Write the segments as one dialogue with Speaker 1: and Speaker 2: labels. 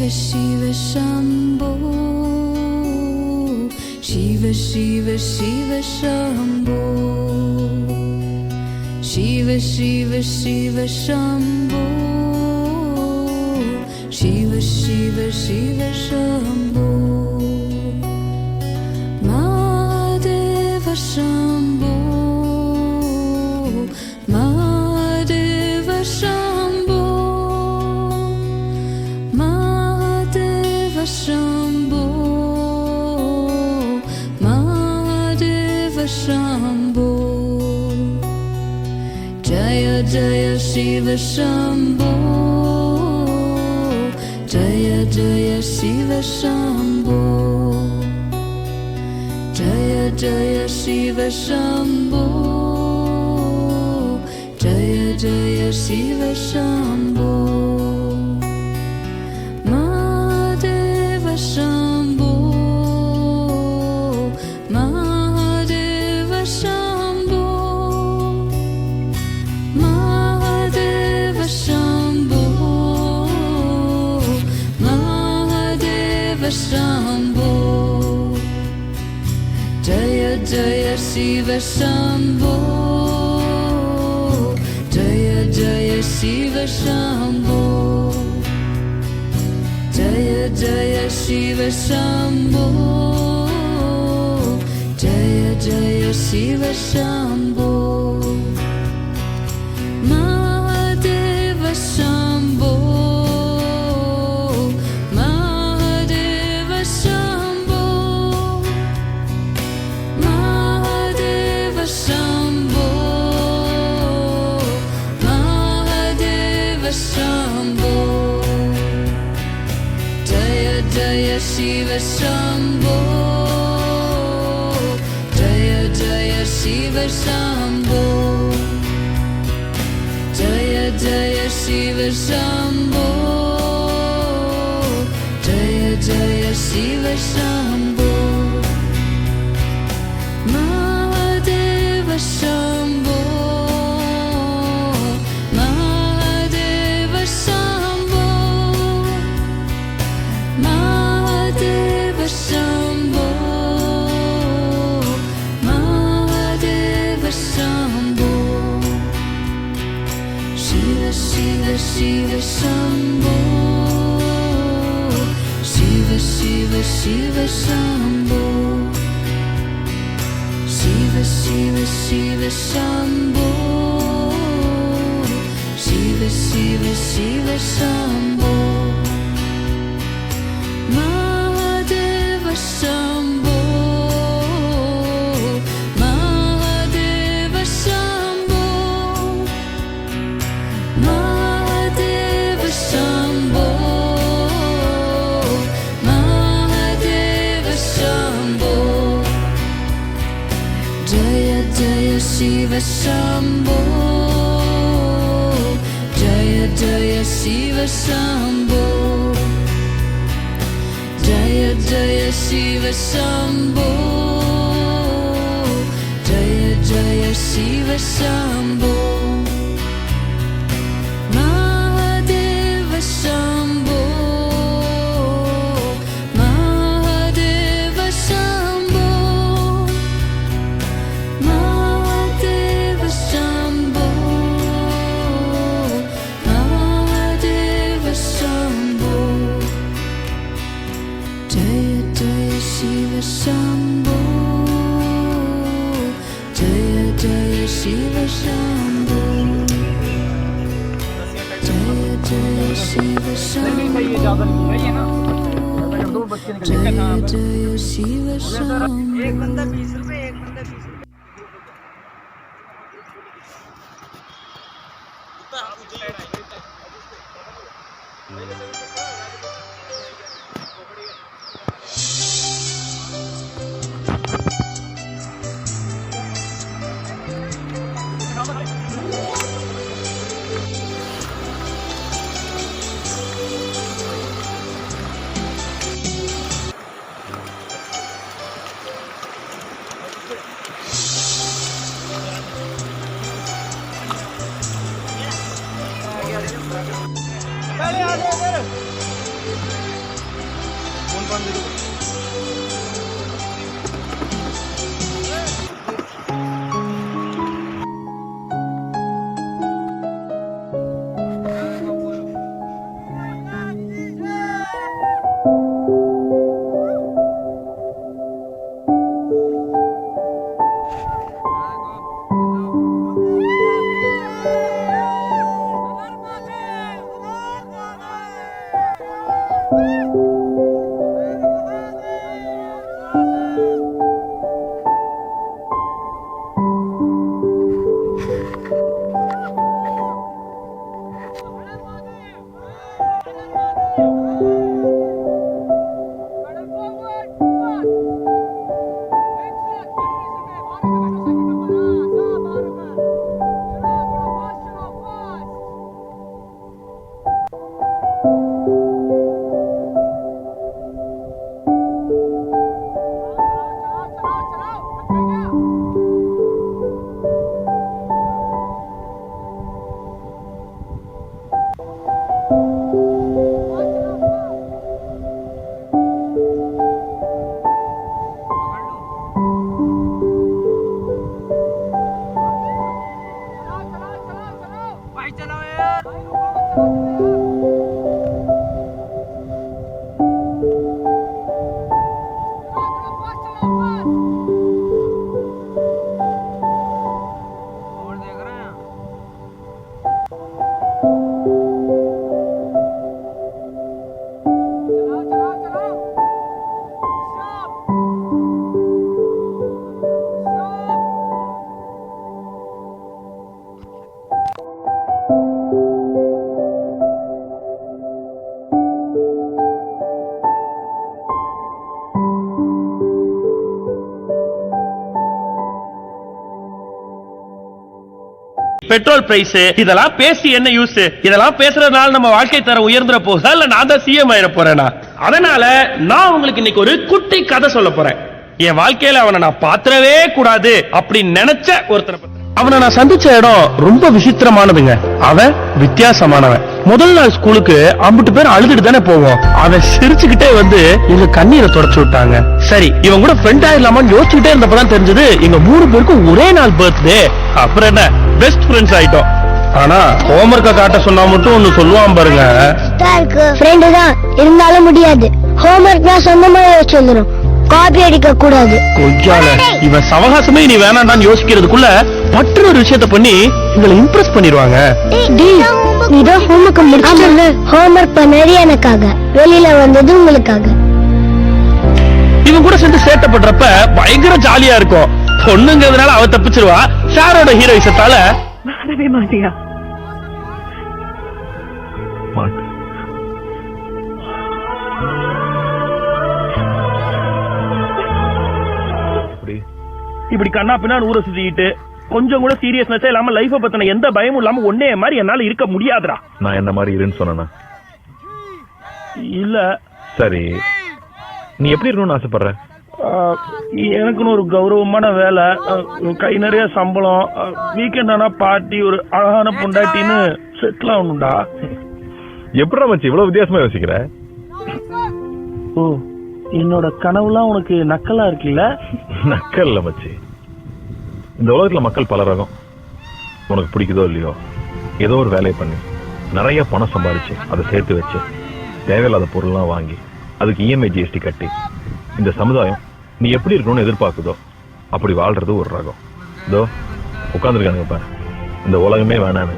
Speaker 1: Shiva Shambho Shiva Shiva Shiva Shambho Shiva Shiva Shiva Shambho Shiva Shiva Shiva Shambho Mahadeva Shambho Mahadeva Shambho Mahadeva Shambho Mahadeva Shambho Jaya Jaya Shiva Shambho Jaya Jaya Shiva Shambho Jaya Jaya Shiva Shambho Jaya Jaya Shiva Shambho Mahadeva Shambho Mahadeva Shambho Mahadeva Shambho Mahadeva Shambho Jaya Jaya Shiva Shambho Jaya Jaya Shiva Shambho Jaya Jaya Shiva Shambho Jaya Jaya Shiva Shambho Mahadeva Shambho Mahadeva Shambho Mahadeva Shambho Mahadeva Shambho Jaya Jaya Shiva Shambho Jaya Jaya Shiva Shambho Jaya Jaya Shiva Shambho Jaya Jaya Shiva Shambho Mahadeva Shambho Mahadeva Shambho Mahadeva Shambho Mahadeva Shambho Shiva Shiva Shiva Shambho Shiva Shiva Shiva Shambho Shiva Shiva Shiva Shambho Shiva Shiva Shiva Shambho Mahadeva Shambho Mahadeva Shambho Mahadeva Shambho Mahadeva Shambho Jaya Jaya Shiva Shambho Jaya Jaya Shiva Shambho Jaya Jaya Shiva Shambho Jaya Jaya Shiva Shambho Mahadeva Shambho Mahadeva Shambho Mahadeva Shambho Mahadeva Shambho Jaya Jaya Shiva Shambho Jaya Jaya Shiva Shambho Jaya Jaya Shiva Shambho Jaya Jaya Shiva Shambho
Speaker 2: petrol price இதெல்லாம் பேசி என்ன use? இதெல்லாம் பேசுறதுனால நம்ம வாழ்க்கை தரம் உயர்ந்துற போதா இல்ல நான் தான் சிஎம் ஆயிட போறேனா? அதனால நான் உங்களுக்கு இன்னைக்கு ஒரு குட்டி கதை சொல்ல போறேன். என் வாழ்க்கையில அவனை நான் பாத்திரவே கூடாது அப்படின்னு நினைச்ச ஒருத்தரை பத்தி. அவனை நான் சந்திச்ச இடம் ரொம்ப விசித்திரமானதுங்க. அவன் வித்தியாசமானவன். முதல் நாள் ஸ்கூலுக்கு 50 பேர் அழுதுட்டு தானே போவோம். அவன் சிரிச்சுக்கிட்டே வந்து எங்க கண்ணீரை தொடச்சு விட்டாங்க. சரி, இவன் கூட ஃப்ரெண்ட் ஆயிடலாமான்னு யோசிச்சுக்கிட்டே இருந்தப்பதான் தெரிஞ்சது எங்க 3 பேருக்கும் ஒரே நாள் பர்த்டே. அப்புறம் என்ன, பெஸ்ட் ஃப்ரெண்ட்ஸ் ஆயிட்டோம். ஆனா ஹோம்வொர்க்க காட்ட சொன்னா மட்டும் ஒன்னு சொல்லுவான் பாருங்க.
Speaker 3: ஃப்ரெண்டு தான் இருந்தாலும் முடியாது. ஹோம்வொர்க் நான் சொந்தமா வச்சிருந்தோம், காப்பி அடிக்க கூடாது.
Speaker 2: கொய்யால இவன் சவகாசமே நீ வேணாண்டான்னு யோசிக்கிறதுக்குள்ள மற்ற ஒரு விஷயத்த பண்ணி எங்களை இம்ப்ரெஸ் பண்ணிடுவாங்க.
Speaker 3: நீதான் ஹோம்வொர்க் முடிச்சல. ஹோம்வொர்க் பண்ணது எனக்காக, வெளியில வந்தது உங்களுக்காக.
Speaker 2: இவன் கூட சேர்ந்து சேட்டை பண்றப்ப பயங்கர ஜாலியா இருக்கும். பொண்ணுங்கிறதுனால அவ தப்பிச்சிருவா. சாரோட ஹீரோயிசத்தால
Speaker 4: மாறவே மாட்டியா?
Speaker 2: இப்படி கண்ணா பின்னான்னு ஊரை சுத்திக்கிட்டு கொஞ்சம் கூட சீரியஸ்னஸே இல்லாம லைஃப பத்தின எந்த பயமும் இல்லாம ஒன்னே மாதிரி என்னால இருக்க முடியாதுடா.
Speaker 5: நான் என்ன மாதிரி இருன்னு சொன்னா
Speaker 2: இல்ல.
Speaker 5: சரி, நீ எப்படி இருக்கணும்னு ஆசைப்படுற?
Speaker 2: எனக்குன்னு ஒரு கௌரவமான வேலை, கை நிறைய சம்பளம், வீக்கெண்ட் ஆனா பார்ட்டி, ஒரு அழகான பொண்டாட்டின்னு செட்டில் ஆகணும்டா.
Speaker 5: எப்படா மச்சி இவ்வளவு வித்தியாசமா யோசிக்கிற?
Speaker 2: ஓ, என்னோட கனவுலாம் உனக்கு நக்கலா இருக்குல்ல?
Speaker 5: நக்கல்ல மச்சி. இந்த உலகத்துல மக்கள் பல ரகம். உனக்கு பிடிக்குதோ இல்லையோ, ஏதோ ஒரு வேலையை பண்ணி நிறைய பணம் சம்பாதிச்சு அதை சேர்த்து வச்சு தேவையில்லாத பொருள்லாம் வாங்கி அதுக்கு இஎம்ஐ ஜிஎஸ்டி கட்டி இந்த சமுதாயம் நீ எப்படி இருக்கணும்னு எதிர்பார்க்குதோ அப்படி வாழ்றது ஒரு ரகம். இதோ உட்காந்துருக்கானுங்க பாரு, இந்த உலகமே வேணான்னு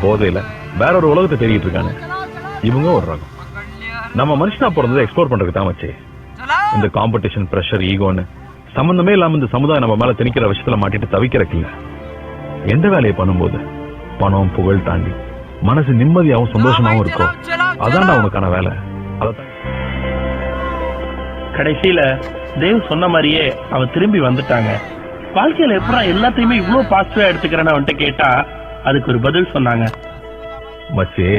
Speaker 5: போதையில வேற ஒரு உலகத்தை தேடிட்டு இருக்கானு இவங்க ஒரு ரகம். நம்ம மனுஷனா பிறந்ததை எக்ஸ்ப்ளோர் பண்றதுக்கு தான் வச்சு இந்த காம்படிஷன், பிரஷர், ஈகோன்னு சம்பந்தமே இல்லாம இந்த சமுதாயம் நம்ம மேல திணிக்கிற விஷயத்துல மாட்டிட்டு தவிக்கிறக்கு இல்ல. எந்த வேலையை பண்ணும்போது பணம் புகழ் தாண்டி மனசு நிம்மதியாகவும் சந்தோஷமாவும் இருக்கும், அதான்டா உனக்கான வேலை.
Speaker 2: கடைசியில தேவ் சொன்ன மாதிரியே அவ திரும்பி வந்துட்டாங்க. வாழ்க்கையில எப்படா எல்லாத்தையுமே இவ்வளவு பாசிட்டிவா எடுத்துக்கிறேன்னு அவன்கிட்ட கேட்டா அதுக்கு ஒரு பதில் சொன்னாங்க.
Speaker 5: மச்சி,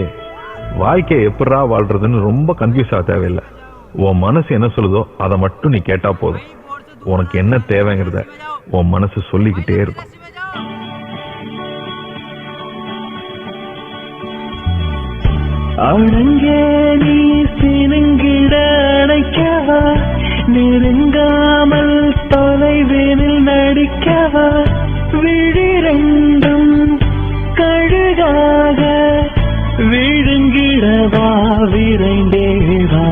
Speaker 5: வாழ்க்கையை எப்படா வாழ்றதுன்னு ரொம்ப கன்ஃபியூஸ் ஆக தேவையில்லை. உன் மனசு என்ன சொல்லுதோ அதை மட்டும் நீ கேட்டா போதும். உனக்கு என்ன தேவைங்கிறத உன் மனசு சொல்லிக்கிட்டே இருக்கும்.
Speaker 6: அடங்கே நீ சினுங்கிட அணைக்கவா, நெருங்காமல் தொலைவேனில் நடிக்கவா, விழிரெண்டும் கழுகாக விழுங்கிடவா, விரைந்தேவா.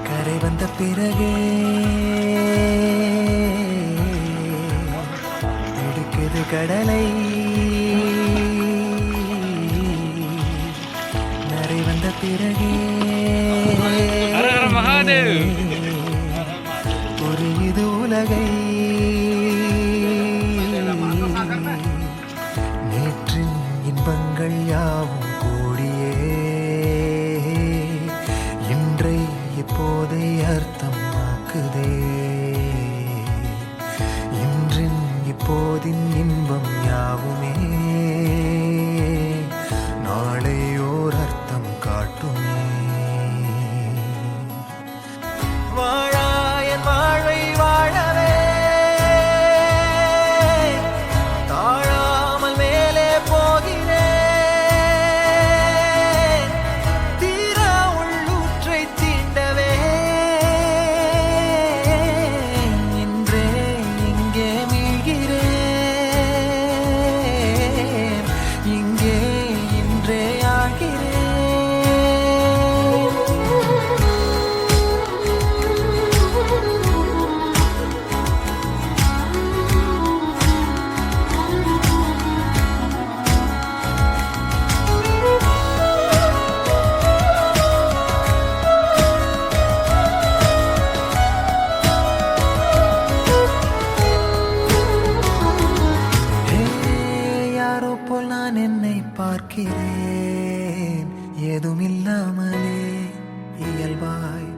Speaker 4: கரை வந்த பிறகே எடுக்குது கடலை, நரை வந்த பிறகே புரியுது உலகை. யாவும் கூடியே இன்றை இப்போதை அர்த்தமாக்குதே. இன்றின் இப்போதின் இன்பம் யாவுமே நாளை ஓர் அர்த்தம் காட்டுமே. வாழாயன் வாழ்வை வாழவே தாழாமல் மேலே போகிறேன். தீரா உள்ளூற்றை தீண்டவே இன்றே இங்கே மீழ்கிறேன். இங்கே இன்றே ஆகிறேன். யாரோ போல் நான் என்னை பார்க்கிறேன். ஏதுமில்லாமலே இயல்பாய்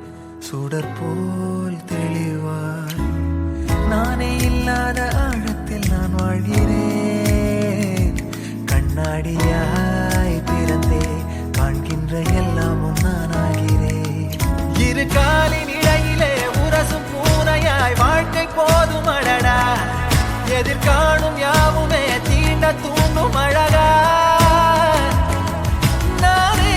Speaker 4: சுடர் போல் தெளிவாய் நானே இல்லாத ஆழத்தில் நான் வாழ்கிறேன். கண்ணாடியாய் பிறந்தே காண்கின்ற எல்லாமும் நான் ஆகிறேன். இரு காலின் இடையிலே உரசும் பூனையாய் வாழ்க்கை போதும் அடடா. எதிர்காணும் யாவுமே தீண்ட தூண்டும் அழகா. நானே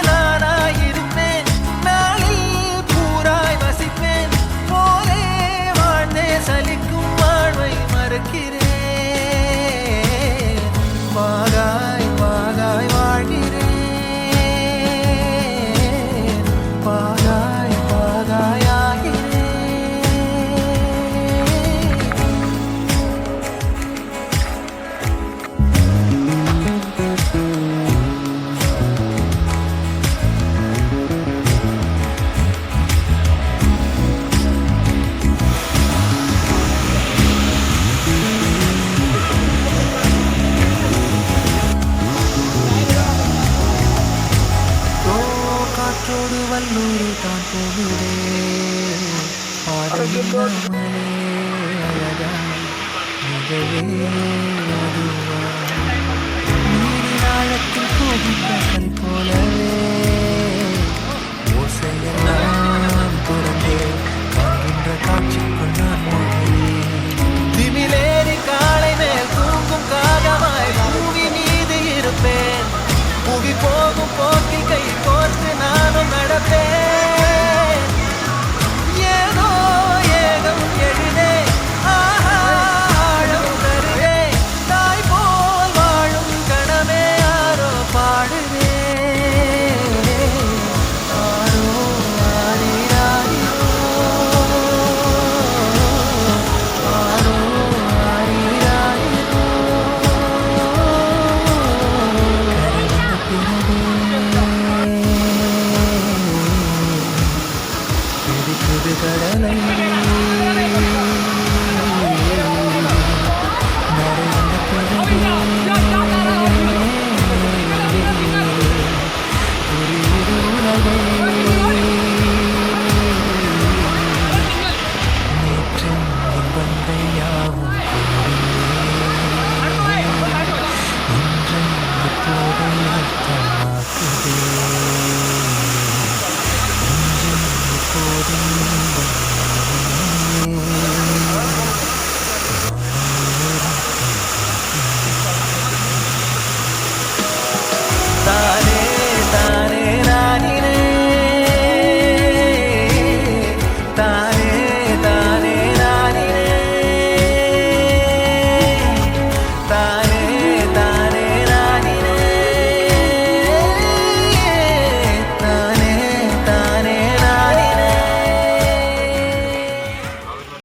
Speaker 4: நானாயிருப்பேன். நாளில் பூராய் வசிப்பேன். போலே வாழ்ந்தே சலிக்கும் வாழ்வை மறுக்கிறேன். வாகாய் வாகாய் வாழ்கிறேன். வாகாய் வாகாய் ஆகிறேன். காற்றோடு வல்லூர் தான் போகுதே. பாடமில்லாமலே அழகாய் நிகழே அதுவாய். நீரின் ஆழத்தில் போகின்ற கல் போலவே ஓசையெல்லாம் துறந்தே காண்கின்ற காட்சிக்குள் நான் மூழ்கிறேன். திமிலேறி காலை மேல் தூங்கும் காகமாய் பூமி மீது இருப்பேன். புவி போகும் போக்கில் கை கோர்த்து நானும் நடப்பேன். ஏதோ ஏகம் எழுதே ஆழம் தருதே. தாய் போல் வாழும் கணமே யாரோ பாடுதே. ஆரோ ஆரிராரிரோ. ஆரோ ஆரிராரிரோ. பிடிக்குது கடலை மறைந்த பிறகு புரியுது உலகை. நேற்றின் இன்பங்கள் யாவும் இன்றை இப்போதை அர்த்தமாக்குதே. இப்போது